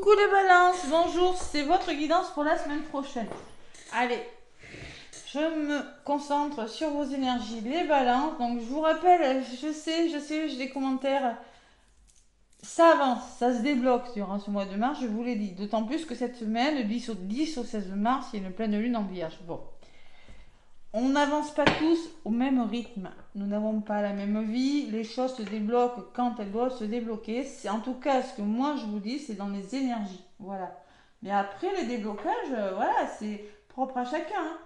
Coucou les balances, bonjour, c'est votre guidance pour la semaine prochaine. Allez, je me concentre sur vos énergies, les balances. Donc je vous rappelle, je sais, j'ai des commentaires. Ça avance, ça se débloque durant ce mois de mars, je vous l'ai dit. D'autant plus que cette semaine, du 10 au 16 mars, il y a une pleine lune en Vierge. Bon, on n'avance pas tous au même rythme. Nous n'avons pas la même vie. Les choses se débloquent quand elles doivent se débloquer. C'est en tout cas ce que moi je vous dis, c'est dans les énergies. Voilà. Mais après les déblocages, voilà, c'est propre à chacun, hein.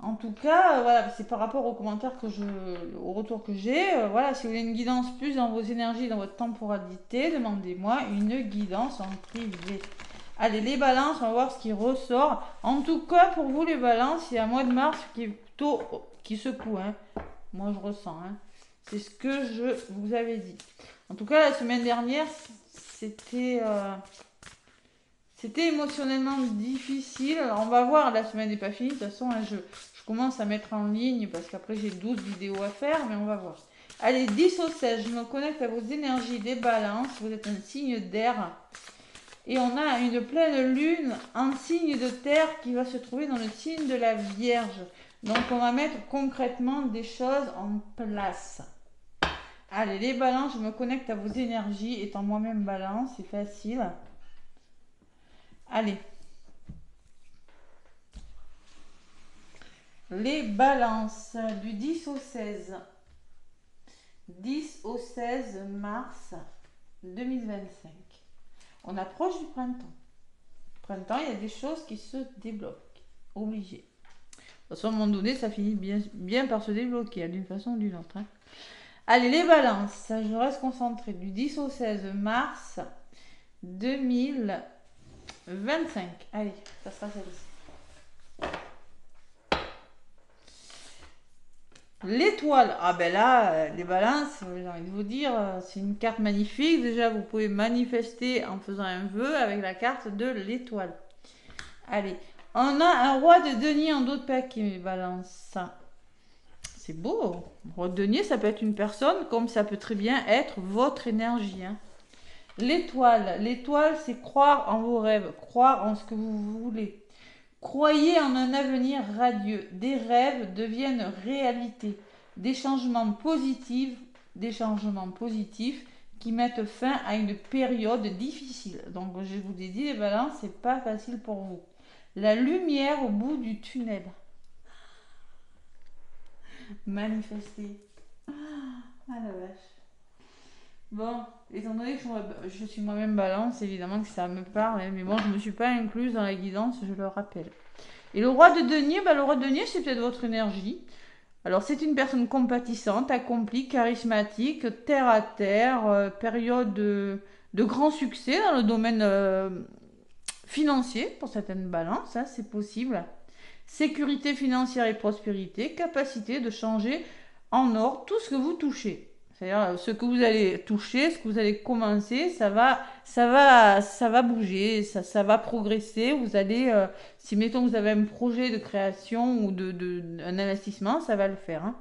En tout cas, voilà, c'est par rapport aux commentaires au retour que j'ai. Voilà, si vous voulez une guidance plus dans vos énergies, dans votre temporalité, demandez-moi une guidance en privé. Allez, les balances, on va voir ce qui ressort. En tout cas, pour vous, les balances, il y a un mois de mars qui est plutôt qui secoue, hein. Moi, je ressens, hein. C'est ce que je vous avais dit. En tout cas, la semaine dernière, c'était c'était émotionnellement difficile. Alors, on va voir, la semaine n'est pas finie. De toute façon, hein, je commence à mettre en ligne parce qu'après, j'ai 12 vidéos à faire, mais on va voir. Allez, 10 au 16, je me connecte à vos énergies des balances. Vous êtes un signe d'air. Et on a une pleine lune en signe de terre qui va se trouver dans le signe de la Vierge. Donc on va mettre concrètement des choses en place. Allez, les balances, je me connecte à vos énergies. Étant moi-même balance, c'est facile. Allez. Les balances du 10 au 16. 10 au 16 mars 2025. On approche du printemps. Printemps, il y a des choses qui se débloquent. Obligé. De toute façon, à un moment donné, ça finit bien par se débloquer, d'une façon ou d'une autre, hein. Allez, les balances, je reste concentrée du 10 au 16 mars 2025. Allez, ça sera celle-ci. L'étoile. Ah ben là, les balances, j'ai envie de vous dire, c'est une carte magnifique. Déjà, vous pouvez manifester en faisant un vœu avec la carte de l'étoile. Allez, on a un roi de denier en dos de paquet, mes balances. C'est beau. Roi de denier, ça peut être une personne, comme ça peut très bien être votre énergie, hein. L'étoile, c'est croire en vos rêves, croire en ce que vous voulez. Croyez en un avenir radieux. Des rêves deviennent réalité. Des changements positifs qui mettent fin à une période difficile. Donc, je vous ai dit, les balances, c'est pas facile pour vous. La lumière au bout du tunnel. Manifester. Ah la vache. Bon, étant donné que je suis moi-même balance, évidemment que ça me parle, hein, mais bon, je ne me suis pas incluse dans la guidance, je le rappelle. Et le roi de denier, le roi de denier, c'est peut-être votre énergie. Alors, c'est une personne compatissante, accomplie, charismatique, terre à terre, période de grand succès dans le domaine financier, pour certaines balances, hein, c'est possible. Sécurité financière et prospérité, capacité de changer en or tout ce que vous touchez. C'est-à-dire ce que vous allez toucher, ce que vous allez commencer, ça va bouger, ça va progresser. Vous allez, si mettons que vous avez un projet de création ou un investissement, ça va le faire, hein.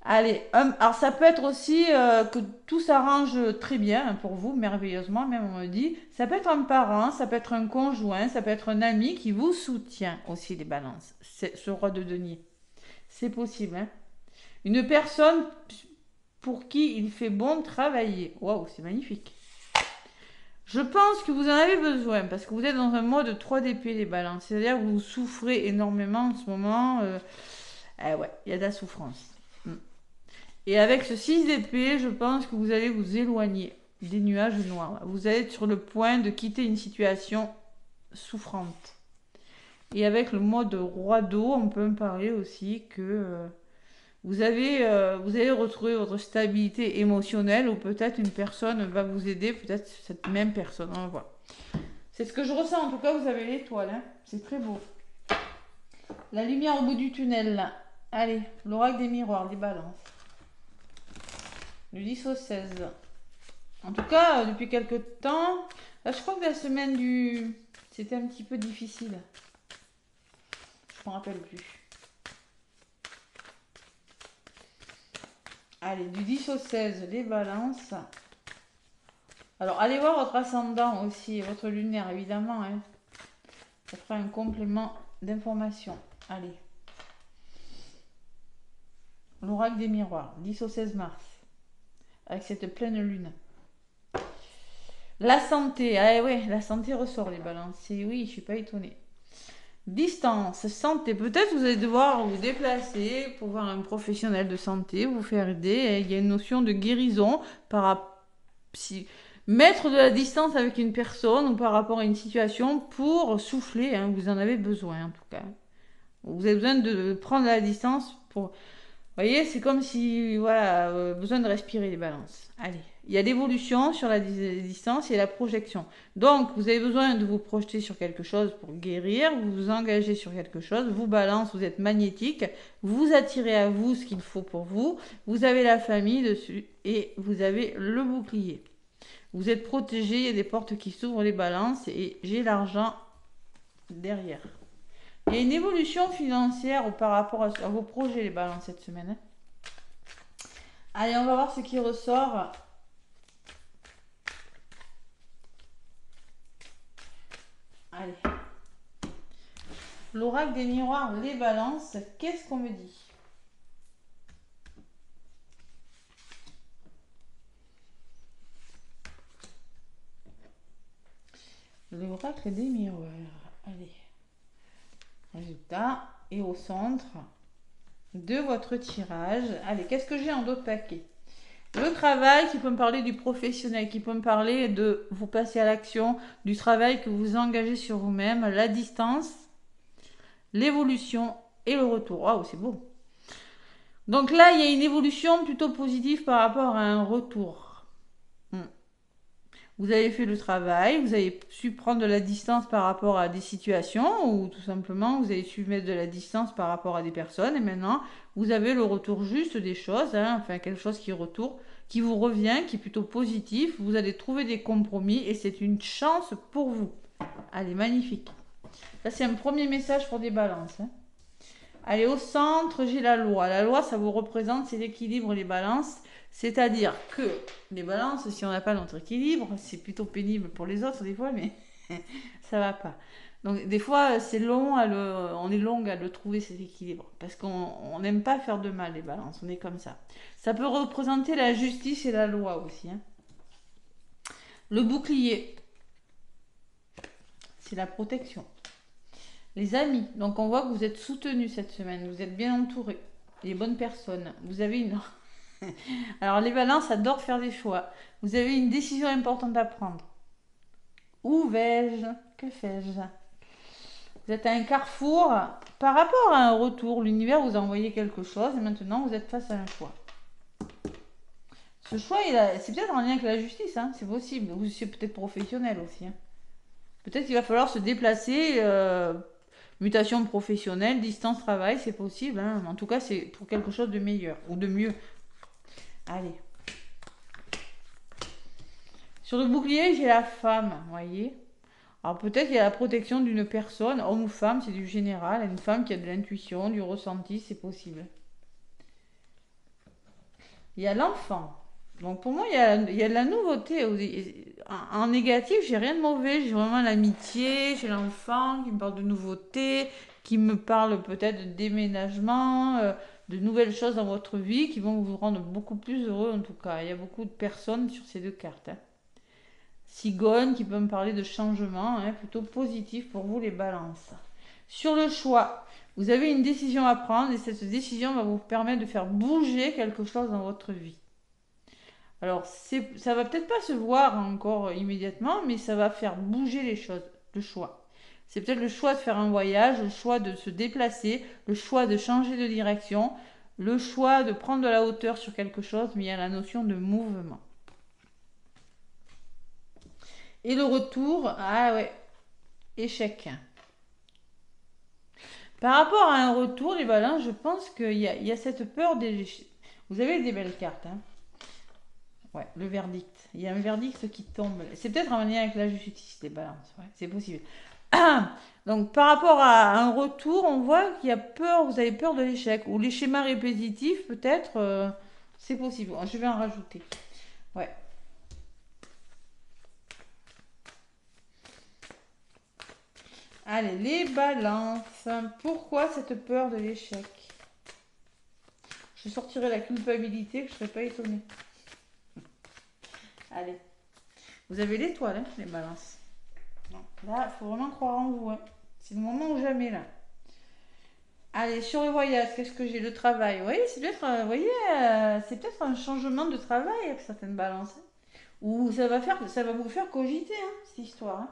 Allez, alors ça peut être aussi que tout s'arrange très bien, hein, pour vous, merveilleusement, même on me dit. Ça peut être un parent, ça peut être un conjoint, ça peut être un ami qui vous soutient aussi, les balances. C'est ce roi de denier. C'est possible, hein. Une personne pour qui il fait bon travailler. Waouh, c'est magnifique. Je pense que vous en avez besoin parce que vous êtes dans un mode 3 d'épée, les balances. C'est-à-dire que vous souffrez énormément en ce moment. Ouais, il y a de la souffrance. Et avec ce 6 d'épée, je pense que vous allez vous éloigner des nuages noirs. Vous allez être sur le point de quitter une situation souffrante. Et avec le mode roi d'eau, on peut me parler aussi que vous allez retrouver votre stabilité émotionnelle ou peut-être une personne va vous aider, peut-être cette même personne. On va voir. C'est ce que je ressens. En tout cas, vous avez l'étoile, hein. C'est très beau. La lumière au bout du tunnel, là. Allez, l'oracle des miroirs, des balances. Du 10 au 16. En tout cas, depuis quelques temps, là, je crois que la semaine du... C'était un petit peu difficile. Je ne me rappelle plus. Allez, du 10 au 16, les balances. Alors, allez voir votre ascendant aussi, votre lunaire, évidemment. Hein. Ça fera un complément d'information. Allez. L'oracle des miroirs, 10 au 16 mars. Avec cette pleine lune. La santé. Ah ouais, la santé ressort, les balances. Oui, je suis pas étonnée. Distance, santé. Peut-être vous allez devoir vous déplacer pour voir un professionnel de santé, vous faire aider. Il y a une notion de guérison par rapport... Mettre de la distance avec une personne ou par rapport à une situation pour souffler, hein, vous en avez besoin en tout cas. Vous avez besoin de prendre la distance pour... Vous voyez, c'est comme si, voilà, besoin de respirer les balances. Allez, il y a l'évolution sur la distance et la projection. Donc, vous avez besoin de vous projeter sur quelque chose pour guérir, vous vous engagez sur quelque chose, vous balance, vous êtes magnétique, vous attirez à vous ce qu'il faut pour vous, vous avez la famille dessus et vous avez le bouclier. Vous êtes protégé, il y a des portes qui s'ouvrent, les balances, et j'ai l'argent derrière. Il y a une évolution financière par rapport à vos projets, les balances, cette semaine. Hein. Allez, on va voir ce qui ressort. Allez. L'oracle des miroirs, les balances, qu'est-ce qu'on me dit? L'oracle des miroirs. Allez. Résultat. Et au centre de votre tirage. Allez, qu'est-ce que j'ai en d'autres paquets? Le travail qui peut me parler du professionnel, qui peut me parler de vous passer à l'action, du travail que vous engagez sur vous-même, la distance, l'évolution et le retour. Waouh, c'est beau. Donc là, il y a une évolution plutôt positive par rapport à un retour. Vous avez fait le travail, vous avez su prendre de la distance par rapport à des situations ou tout simplement vous avez su mettre de la distance par rapport à des personnes et maintenant vous avez le retour juste des choses, hein, enfin quelque chose qui vous revient, qui est plutôt positif. Vous allez trouver des compromis et c'est une chance pour vous. Allez, magnifique. Ça c'est un premier message pour des balances. Hein. Allez, au centre, j'ai la loi. La loi, ça vous représente, c'est l'équilibre, les balances. C'est-à-dire que les balances, si on n'a pas notre équilibre, c'est plutôt pénible pour les autres des fois, mais ça va pas. Donc des fois, c'est long on est long à le trouver cet équilibre, parce qu'on n'aime pas faire de mal les balances, on est comme ça. Ça peut représenter la justice et la loi aussi. Hein. Le bouclier, c'est la protection. Les amis, donc on voit que vous êtes soutenus cette semaine, vous êtes bien entourés, les bonnes personnes. Vous avez une... Alors les balances adorent faire des choix. Vous avez une décision importante à prendre. Où vais-je? Que fais-je? Vous êtes à un carrefour. Par rapport à un retour, l'univers vous a envoyé quelque chose et maintenant vous êtes face à un choix. Ce choix, c'est peut-être en lien avec la justice, hein, c'est possible. Ou c'est peut-être professionnel aussi. Hein. Peut-être qu'il va falloir se déplacer, mutation professionnelle, distance travail, c'est possible. Hein. En tout cas, c'est pour quelque chose de meilleur ou de mieux. Allez. Sur le bouclier, j'ai la femme, vous voyez. Alors peut-être qu'il y a la protection d'une personne, homme ou femme, c'est du général. Une femme qui a de l'intuition, du ressenti, c'est possible. Il y a l'enfant. Donc pour moi, il y a de la nouveauté. En négatif, j'ai rien de mauvais. J'ai vraiment l'amitié, j'ai l'enfant qui me parle de nouveautés, qui me parle peut-être de déménagement, de nouvelles choses dans votre vie qui vont vous rendre beaucoup plus heureux en tout cas. Il y a beaucoup de personnes sur ces deux cartes. Hein. Cigogne qui peut me parler de changement, hein, plutôt positif pour vous les balances. Sur le choix, vous avez une décision à prendre et cette décision va vous permettre de faire bouger quelque chose dans votre vie. Alors, ça va peut-être pas se voir encore immédiatement, mais ça va faire bouger les choses, le choix. C'est peut-être le choix de faire un voyage, le choix de se déplacer, le choix de changer de direction, le choix de prendre de la hauteur sur quelque chose, mais il y a la notion de mouvement. Et le retour, ah ouais, échec. Par rapport à un retour, les balances, je pense qu'il y a cette peur des échecs. Vous avez des belles cartes, hein. Ouais, le verdict. Il y a un verdict qui tombe. C'est peut-être en lien avec la justice, les balances. Ouais, c'est possible. Donc, par rapport à un retour, on voit qu'il y a peur, vous avez peur de l'échec. Ou les schémas répétitifs, peut-être, c'est possible. Je vais en rajouter. Ouais. Allez, les balances. Pourquoi cette peur de l'échec? Je sortirai la culpabilité, que je ne serais pas étonnée. Allez. Vous avez l'étoile, hein, les balances. Non. Là, il faut vraiment croire en vous. Hein. C'est le moment ou jamais, là. Allez, sur le voyage, qu'est-ce que j'ai? Le travail. Oui, c'est peut-être, c'est peut-être un changement de travail avec certaines balances. Hein. Ou ça va vous faire cogiter, hein, cette histoire. Hein.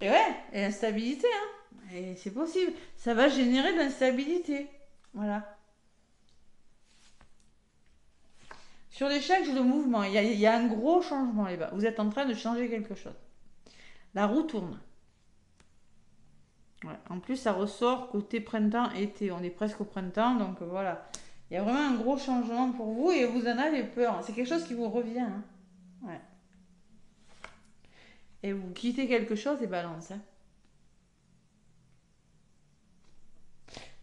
Et ouais, et l'instabilité, hein. Et c'est possible. Ça va générer de l'instabilité. Voilà. Sur l'échec, j'ai le mouvement. Il y a un gros changement, les gars. Vous êtes en train de changer quelque chose. La roue tourne. Ouais. En plus, ça ressort côté printemps-été. On est presque au printemps, donc voilà. Il y a vraiment un gros changement pour vous et vous en avez peur. C'est quelque chose qui vous revient. Hein. Ouais. Et vous quittez quelque chose et balance. Hein.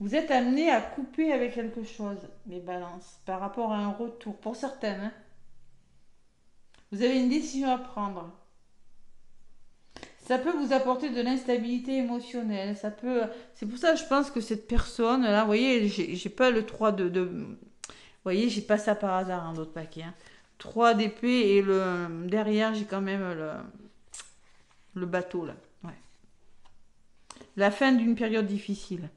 Vous êtes amené à couper avec quelque chose, les balances, par rapport à un retour. Pour certaines, hein. Vous avez une décision à prendre. Ça peut vous apporter de l'instabilité émotionnelle. Ça peut. C'est pour ça que je pense que cette personne, là, vous voyez, j'ai pas le 3 Vous voyez, j'ai pas ça par hasard dans d'autres paquets. Hein. 3 d'épée et derrière, j'ai quand même le bateau, là. Ouais. La fin d'une période difficile.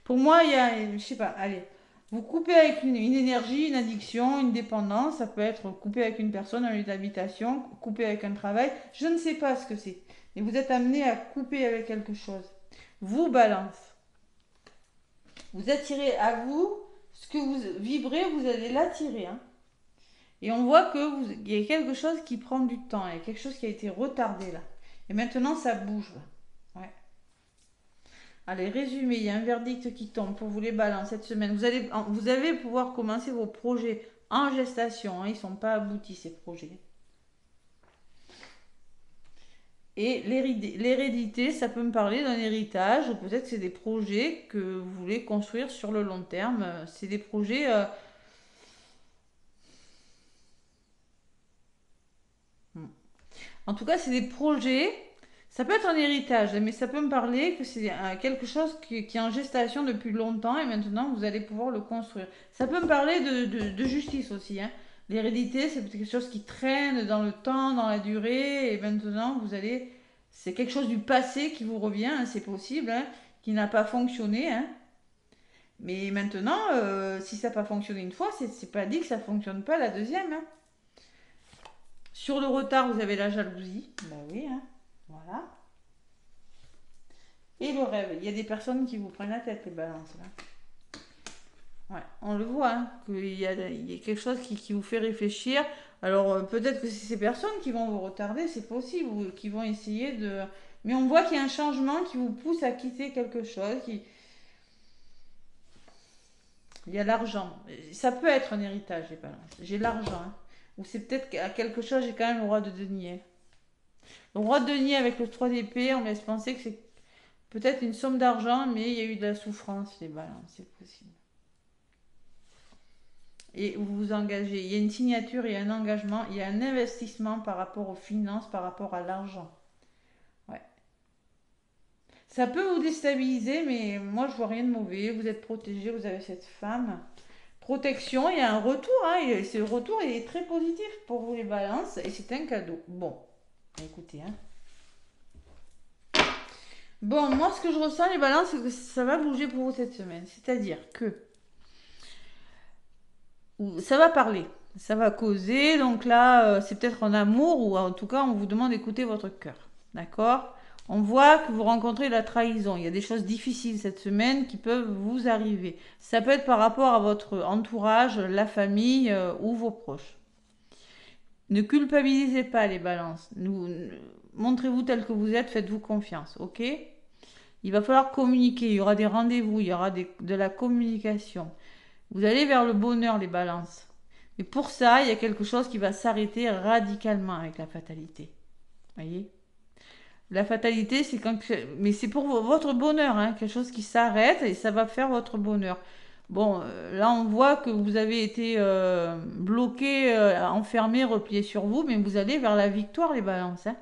Pour moi, il y a. Je sais pas, allez. Vous coupez avec une énergie, une addiction, une dépendance. Ça peut être coupé avec une personne, un lieu d'habitation, coupé avec un travail. Je ne sais pas ce que c'est. Et vous êtes amené à couper avec quelque chose. Vous, balance. Vous attirez à vous ce que vous vibrez, vous allez l'attirer. Hein. Et on voit qu'il y a quelque chose qui prend du temps. Il y a quelque chose qui a été retardé là. Et maintenant, ça bouge. Là. Ouais. Allez, résumé, il y a un verdict qui tombe pour vous les balances cette semaine. Vous allez pouvoir commencer vos projets en gestation. Hein. Ils ne sont pas aboutis, ces projets. Et l'hérédité, ça peut me parler d'un héritage, ou peut-être c'est des projets que vous voulez construire sur le long terme. C'est des projets. En tout cas, c'est des projets. Ça peut être un héritage, mais ça peut me parler que c'est quelque chose qui est en gestation depuis longtemps et maintenant vous allez pouvoir le construire. Ça peut me parler de justice aussi. Hein. L'hérédité, c'est quelque chose qui traîne dans le temps, dans la durée, et maintenant vous allez. C'est quelque chose du passé qui vous revient, hein, c'est possible, hein, qui n'a pas fonctionné. Hein. Mais maintenant, si ça n'a pas fonctionné une fois, c'est pas dit que ça ne fonctionne pas la deuxième. Hein. Sur le retard, vous avez la jalousie. Bah oui, hein. Voilà. Et le rêve. Il y a des personnes qui vous prennent la tête, les balances. Là. Ouais, on le voit, hein, qu'il y a quelque chose qui vous fait réfléchir. Alors, peut-être que c'est ces personnes qui vont vous retarder, c'est possible, ou qui vont essayer de. Mais on voit qu'il y a un changement qui vous pousse à quitter quelque chose. Il y a l'argent. Ça peut être un héritage, les balances. J'ai l'argent. Hein. Ou c'est peut-être à quelque chose, j'ai quand même le roi de denier. Le roi de denier avec le 3 d'épée, on me laisse penser que c'est peut-être une somme d'argent, mais il y a eu de la souffrance, les balances, c'est possible. Et vous vous engagez. Il y a une signature, il y a un engagement, il y a un investissement par rapport aux finances, par rapport à l'argent. Ouais. Ça peut vous déstabiliser, mais moi je vois rien de mauvais. Vous êtes protégé, vous avez cette femme. Protection, il y a un retour. Hein, ce retour il est très positif pour vous les balances et c'est un cadeau. Bon, écoutez. Hein. Bon, moi ce que je ressens les balances, c'est que ça va bouger pour vous cette semaine. C'est-à-dire que ça va parler, ça va causer. Donc là, c'est peut-être en amour ou en tout cas, on vous demande d'écouter votre cœur. D'accord. On voit que vous rencontrez la trahison. Il y a des choses difficiles cette semaine qui peuvent vous arriver. Ça peut être par rapport à votre entourage, la famille ou vos proches. Ne culpabilisez pas les balances. Montrez-vous tel que vous êtes, faites-vous confiance, ok? Il va falloir communiquer, il y aura des rendez-vous, il y aura de la communication. Vous allez vers le bonheur, les balances. Mais pour ça, il y a quelque chose qui va s'arrêter radicalement avec la fatalité. Voyez? La fatalité, c'est quand. Mais c'est pour votre bonheur, hein, quelque chose qui s'arrête et ça va faire votre bonheur. Bon, là, on voit que vous avez été bloqué, enfermé, replié sur vous, mais vous allez vers la victoire, les balances. Hein.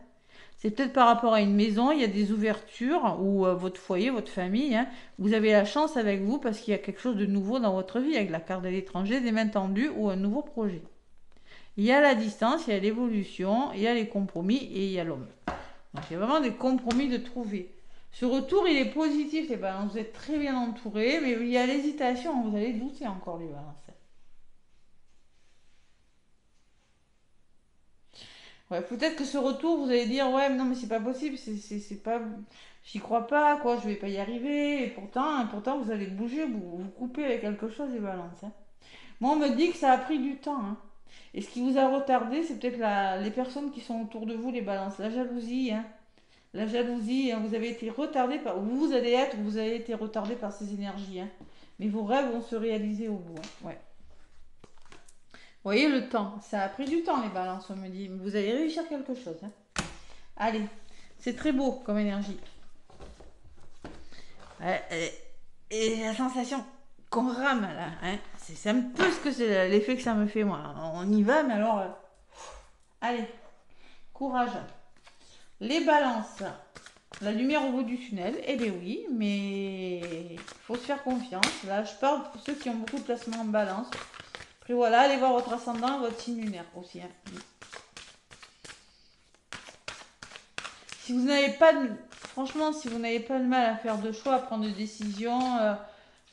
C'est peut-être par rapport à une maison, il y a des ouvertures, ou votre foyer, votre famille, hein. Vous avez la chance avec vous parce qu'il y a quelque chose de nouveau dans votre vie, avec la carte de l'étranger, des mains tendues ou un nouveau projet. Il y a la distance, il y a l'évolution, il y a les compromis et il y a l'homme. Donc il y a vraiment des compromis de trouver. Ce retour, il est positif, les balances. Vous êtes très bien entourés, mais il y a l'hésitation, vous allez douter encore, les balances. Ouais, peut-être que ce retour, vous allez dire, ouais, mais non, mais c'est pas possible, c'est pas, j'y crois pas, quoi, je vais pas y arriver. Et pourtant, vous allez bouger, vous coupez avec quelque chose, les balances, hein. Moi, on me dit que ça a pris du temps, hein. Et ce qui vous a retardé, c'est peut-être les personnes qui sont autour de vous, les balances. La jalousie, hein. La jalousie, hein, vous avez été retardé par, vous avez été retardé par ces énergies, hein. Mais vos rêves vont se réaliser au bout, hein. Ouais. Vous voyez le temps, ça a pris du temps les balances, on me dit. Mais vous allez réussir quelque chose, hein. Allez, c'est très beau comme énergie. Et la sensation qu'on rame là, hein, c'est un peu ce que c'est l'effet que ça me fait moi. On y va, mais alors, allez, courage. Les balances, la lumière au bout du tunnel, eh bien oui, mais il faut se faire confiance. Là, je parle pour ceux qui ont beaucoup de placements en balance. Après voilà, allez voir votre ascendant, votre signe lunaire aussi, hein. Si vous n'avez pas de, franchement, si vous n'avez pas de mal à faire de choix, à prendre des décisions,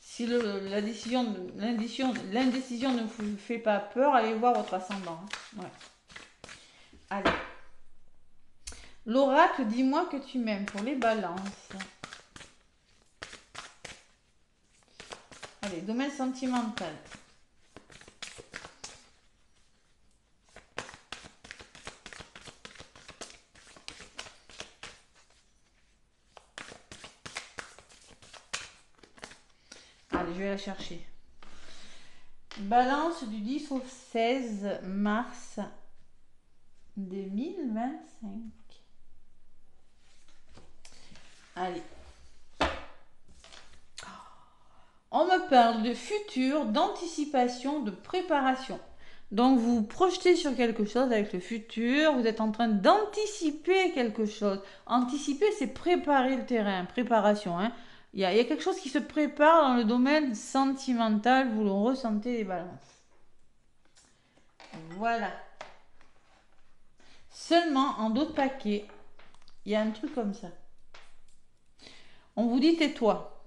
si l'indécision ne vous fait pas peur, allez voir votre ascendant, hein. Ouais. Allez. L'oracle, dis-moi que tu m'aimes pour les balances. Allez, domaine sentimental. Allez, je vais la chercher. Balance du 10 au 16 mars 2025. Allez. On me parle de futur, d'anticipation, de préparation. Donc vous vous projetez sur quelque chose avec le futur, vous êtes en train d'anticiper quelque chose. Anticiper, c'est préparer le terrain, préparation, hein. Il y a quelque chose qui se prépare dans le domaine sentimental, vous le ressentez, les balances. Voilà. Seulement, en d'autres paquets, il y a un truc comme ça. On vous dit tais-toi.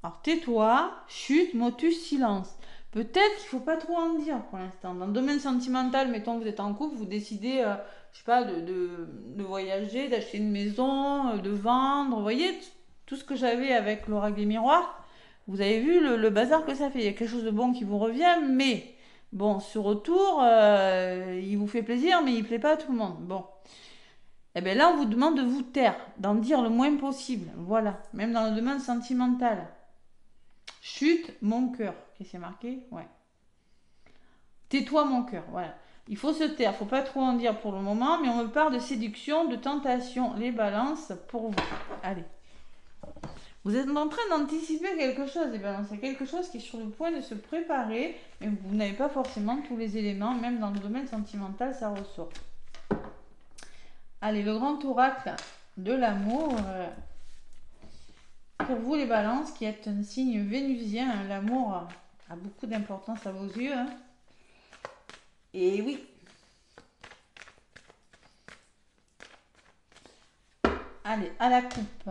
Alors tais-toi, chute, motus, silence. Peut-être qu'il ne faut pas trop en dire pour l'instant. Dans le domaine sentimental, mettons que vous êtes en couple, vous décidez, je sais pas, de voyager, d'acheter une maison, de vendre. Vous voyez, tout ce que j'avais avec l'oracle des miroirs, vous avez vu le bazar que ça fait. Il y a quelque chose de bon qui vous revient, mais bon, ce retour, il vous fait plaisir, mais il ne plaît pas à tout le monde. Bon. Eh bien là, on vous demande de vous taire, d'en dire le moins possible. Voilà, même dans le domaine sentimental. Chute, mon cœur. Qu'est-ce qui est marqué? Ouais. Tais-toi, mon cœur. Voilà. Il faut se taire, il ne faut pas trop en dire pour le moment, mais on me parle de séduction, de tentation. Les balances pour vous. Allez. Vous êtes en train d'anticiper quelque chose, les balances. C'est quelque chose qui est sur le point de se préparer, mais vous n'avez pas forcément tous les éléments, même dans le domaine sentimental, ça ressort. Allez, le grand oracle de l'amour. Pour vous, les balances, qui êtes un signe vénusien, hein, l'amour a beaucoup d'importance à vos yeux, hein. Et oui. Allez, à la coupe.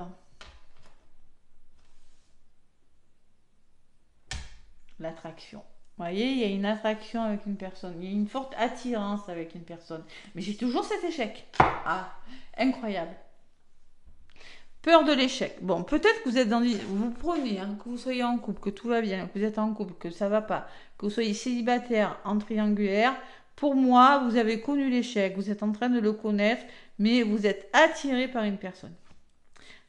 L'attraction. Vous voyez, il y a une attraction avec une personne. Il y a une forte attirance avec une personne. Mais j'ai toujours cet échec. Ah, incroyable. Peur de l'échec. Bon, peut-être que vous êtes vous prenez, hein, que vous soyez en couple, que tout va bien, que vous êtes en couple, que ça va pas, que vous soyez célibataire, en triangulaire. Pour moi, vous avez connu l'échec, vous êtes en train de le connaître, mais vous êtes attiré par une personne.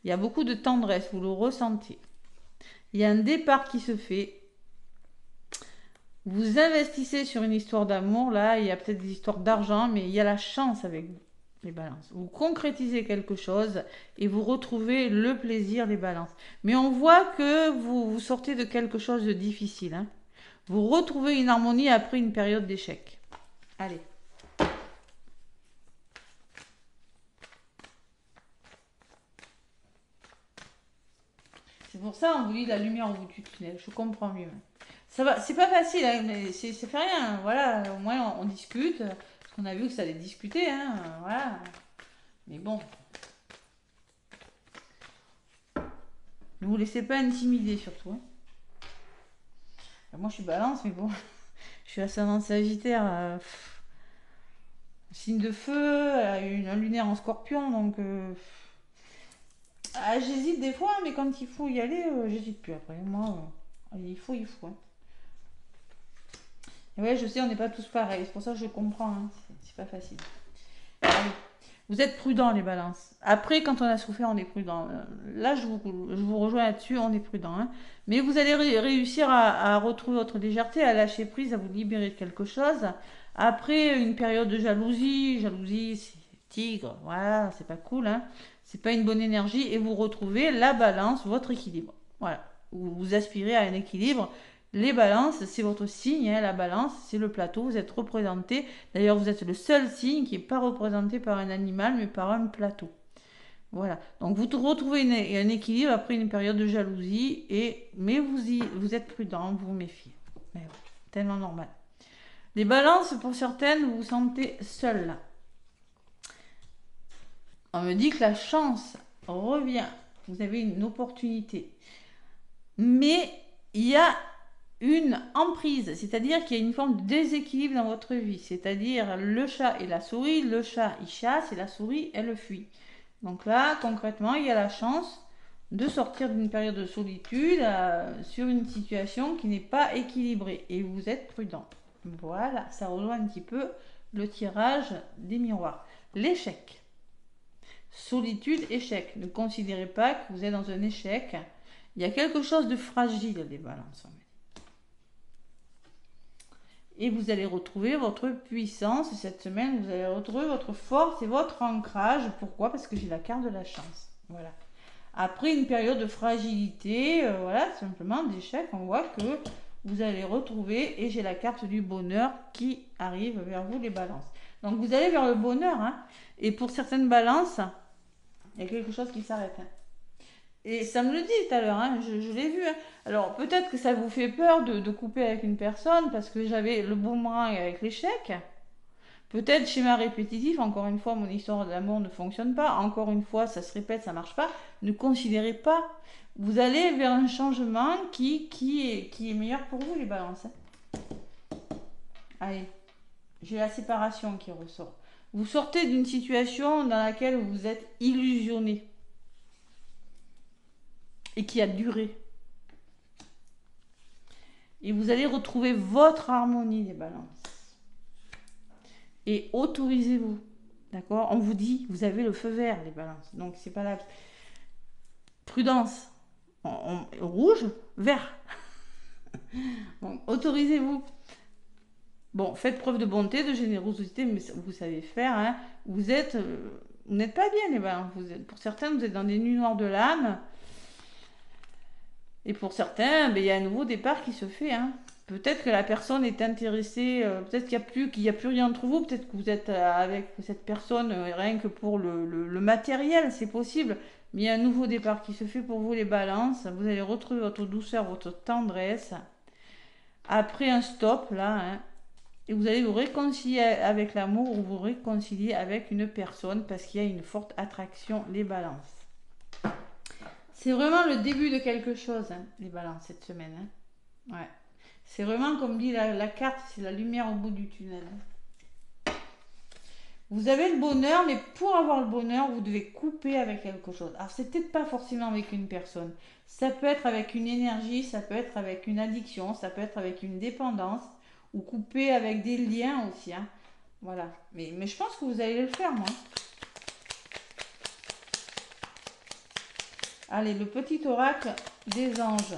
Il y a beaucoup de tendresse, vous le ressentez. Il y a un départ qui se fait. Vous investissez sur une histoire d'amour, là, il y a peut-être des histoires d'argent, mais il y a la chance avec vous. Les balances. Vous concrétisez quelque chose et vous retrouvez le plaisir, les balances. Mais on voit que vous sortez de quelque chose de difficile, hein. Vous retrouvez une harmonie après une période d'échec. Allez. C'est pour ça on vous dit la lumière au bout du tunnel. Je comprends mieux. Ça va, c'est pas facile, hein, mais c'est fait rien. Voilà, au moins on discute. Parce qu'on a vu que ça allait discuter, hein. Voilà. Mais bon, ne vous laissez pas intimider surtout. Hein. Moi je suis balance, mais bon, je suis ascendant Sagittaire. Signe de feu, un lunaire en scorpion, donc j'hésite des fois, mais quand il faut y aller, j'hésite plus après. Moi, il faut, il faut. Hein. Et ouais, je sais, on n'est pas tous pareils, c'est pour ça que je comprends, hein. C'est pas facile. Allez. Vous êtes prudents, les balances. Après, quand on a souffert, on est prudent. Là, je vous rejoins là-dessus, on est prudent. Hein. Mais vous allez réussir à retrouver votre légèreté, à lâcher prise, à vous libérer de quelque chose. Après une période de jalousie, c'est tigre, voilà, c'est pas cool. Hein. C'est pas une bonne énergie. Et vous retrouvez la balance, votre équilibre. Voilà. Vous aspirez à un équilibre. Les balances, c'est votre signe, hein, la balance, c'est le plateau, vous êtes représenté. D'ailleurs, vous êtes le seul signe qui n'est pas représenté par un animal, mais par un plateau. Voilà. Donc, vous retrouvez un équilibre après une période de jalousie, mais vous êtes prudent, vous vous méfiez. Mais ouais, tellement normal. Les balances, pour certaines, vous vous sentez seul là. On me dit que la chance revient. Vous avez une opportunité. Mais il y a une emprise, c'est-à-dire qu'il y a une forme de déséquilibre dans votre vie, c'est-à-dire le chat et la souris, le chat il chasse et la souris elle fuit. Donc là, concrètement, il y a la chance de sortir d'une période de solitude sur une situation qui n'est pas équilibrée et vous êtes prudent. Voilà, ça rejoint un petit peu le tirage des miroirs. L'échec. Solitude, échec. Ne considérez pas que vous êtes dans un échec. Il y a quelque chose de fragile, les balances. Et vous allez retrouver votre puissance cette semaine, vous allez retrouver votre force et votre ancrage. Pourquoi? Parce que j'ai la carte de la chance. Voilà. Après une période de fragilité, voilà, simplement d'échec, on voit que vous allez retrouver, et j'ai la carte du bonheur qui arrive vers vous, les balances. Donc vous allez vers le bonheur, hein, et pour certaines balances, il y a quelque chose qui s'arrête. Hein. Et ça me le dit tout à l'heure, hein, je l'ai vu. Hein. Alors peut-être que ça vous fait peur de couper avec une personne parce que j'avais le boomerang avec l'échec. Peut-être schéma répétitif, encore une fois, mon histoire d'amour ne fonctionne pas. Encore une fois, ça se répète, ça marche pas. Ne considérez pas. Vous allez vers un changement qui est meilleur pour vous, les balances. Hein. Allez, j'ai la séparation qui ressort. Vous sortez d'une situation dans laquelle vous êtes illusionné. Et qui a duré. Et vous allez retrouver votre harmonie, les balances. Et autorisez-vous. D'accord? On vous dit, vous avez le feu vert, les balances. Donc, c'est pas la prudence. Rouge, vert. Donc, autorisez-vous. Bon, faites preuve de bonté, de générosité, mais vous savez faire. Hein. Vous n'êtes pas bien, les balances. Pour certains, vous êtes dans des nuits noires de l'âme. Et pour certains, il y a un nouveau départ qui se fait. Hein. Peut-être que la personne est intéressée, peut-être qu'il n'y a plus rien entre vous, peut-être que vous êtes avec cette personne rien que pour le matériel, c'est possible. Mais il y a un nouveau départ qui se fait pour vous, les balances. Vous allez retrouver votre douceur, votre tendresse. Après un stop, là, hein, et vous allez vous réconcilier avec l'amour ou vous réconcilier avec une personne parce qu'il y a une forte attraction, les balances. C'est vraiment le début de quelque chose, hein, les balances, cette semaine. Hein. Ouais. C'est vraiment, comme dit la carte, c'est la lumière au bout du tunnel. Hein. Vous avez le bonheur, mais pour avoir le bonheur, vous devez couper avec quelque chose. Alors, c'est peut-être pas forcément avec une personne. Ça peut être avec une énergie, ça peut être avec une addiction, ça peut être avec une dépendance, ou couper avec des liens aussi. Hein. Voilà. Mais je pense que vous allez le faire, moi. Allez, le petit oracle des anges.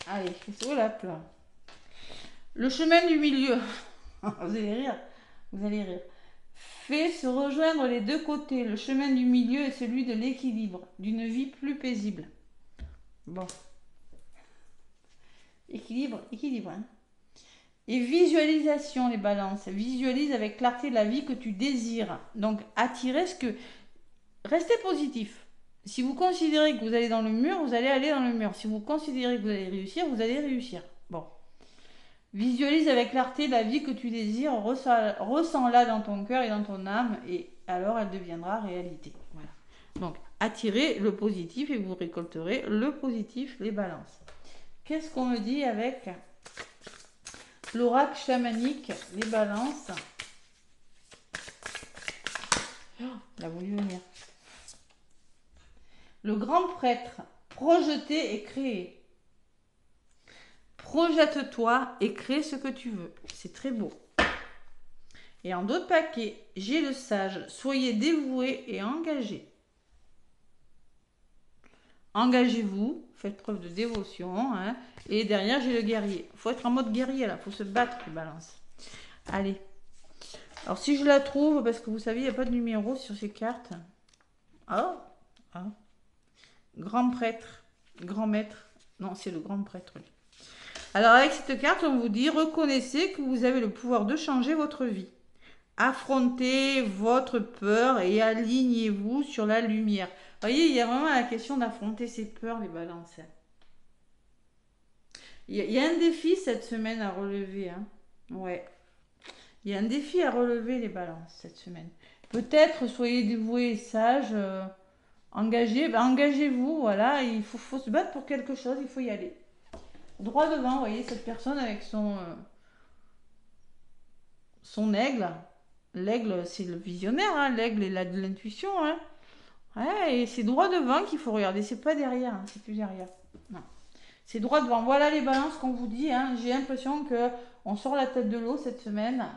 Allez, c'est la plein. Le chemin du milieu. Vous allez rire. Vous allez rire. Fait se rejoindre les deux côtés. Le chemin du milieu est celui de l'équilibre, d'une vie plus paisible. Bon. Équilibre. Hein. Et visualisation, les balances. Visualise avec clarté la vie que tu désires. Donc, attirez ce que... Restez positif. Si vous considérez que vous allez dans le mur, vous allez aller dans le mur. Si vous considérez que vous allez réussir, vous allez réussir. Bon. Visualise avec clarté la vie que tu désires. Ressens-la dans ton cœur et dans ton âme. Et alors, elle deviendra réalité. Voilà. Donc, attirez le positif et vous récolterez le positif, les balances. Qu'est-ce qu'on me dit avec l'oracle chamanique, les balances? Oh, il a voulu venir. Le grand prêtre, projeter et créer. Projette-toi et crée ce que tu veux. C'est très beau. Et en d'autres paquets, j'ai le sage. Soyez dévoués et engagés. Engagez-vous, faites preuve de dévotion. Hein, et derrière, j'ai le guerrier. Il faut être en mode guerrier là, il faut se battre, les balances. Allez. Alors si je la trouve, parce que vous savez, il n'y a pas de numéro sur ces cartes. Oh, ah. Grand prêtre, grand maître. Non, c'est le grand prêtre. Oui. Alors avec cette carte, on vous dit, reconnaissez que vous avez le pouvoir de changer votre vie. Affrontez votre peur et alignez-vous sur la lumière. Vous voyez, il y a vraiment la question d'affronter ses peurs, les balances. Il y a un défi cette semaine à relever. Hein. Ouais. Il y a un défi à relever, les balances, cette semaine. Peut-être soyez dévoués et sages, engagés. Ben, engagez-vous, voilà. Il faut se battre pour quelque chose, il faut y aller. Droit devant, vous voyez, cette personne avec son aigle. L'aigle, c'est le visionnaire, hein. L'aigle, il a de l'intuition. Hein. Ouais, et c'est droit devant qu'il faut regarder. C'est pas derrière, hein. C'est plus derrière. Non. C'est droit devant. Voilà les balances qu'on vous dit. Hein. J'ai l'impression qu'on sort la tête de l'eau cette semaine.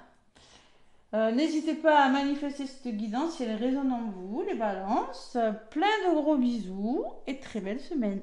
N'hésitez pas à manifester cette guidance si elle résonne en vous, les balances. Plein de gros bisous et très belle semaine.